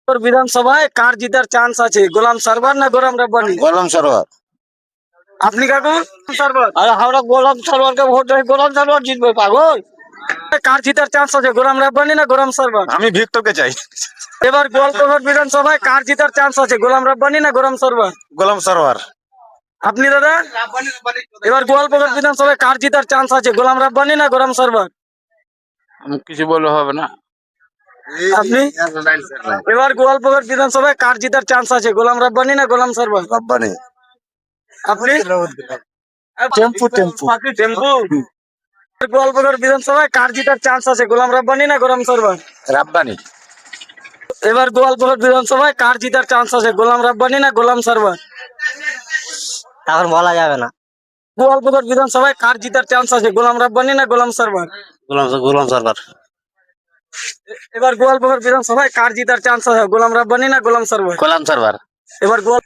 বিধানসভায় কার জিতার চান্স আছে, গোলাম সারবার না গোলাম রাব্বানি? গোলাম সরোয়ার। আপনি কাকু? সারবার। আরে আমরা গোলাম সারবারকে ভোট দেই, গোলাম সারবার জিতবে পাগল। কার জিতার চান্স আছে, গোলাম রাব্বানি না গোলাম সারবার? আমি ভিক্টরকে চাই। এবার গোয়ালপাড়া বিধানসভায় কার জিতার চান্স আছে, গোলাম রাব্বানি না গোলাম সারবার? গোলাম সরোয়ার। আপনি দাদা? এবার গোয়ালপাড়া বিধানসভায় কার জিতার চান্স আছে, গোলাম রাব্বানি না গোলাম সারবার? কিছু বললে হবে না। আপনি? এবার গোয়ালপাড়া বিধানসভায় কার জিতার চান্স আছে, গোলাম রাব্বানি না গোলাম সারবার? রাব্বানি। আপনি? টেম্পু টেম্পু। টেম্পু। গোয়ালপাড়া বিধানসভায় কার জিতার চান্স আছে, গোলাম রাব্বানি না গোলাম সারবার? রাব্বানি। এবার গোয়ালপাড়া বিধানসভায় কার জিতার চান্স আছে, গোলাম রাব্বানি না গোলাম সারবার? এখন বলা যাবে না। গোয়ালপাড়া বিধানসভায় কার জিতার চান্স আছে, গোলাম রাব্বানি না গোলাম সারবার? গোলাম সরোয়ার। এবার গোয়ালপাড়া বিধানসভায় কার জিতার চান্স আছে, গোলাম রাব্বানি না গোলাম সারবার? গোলাম সরোয়ার। এবার গোয়াল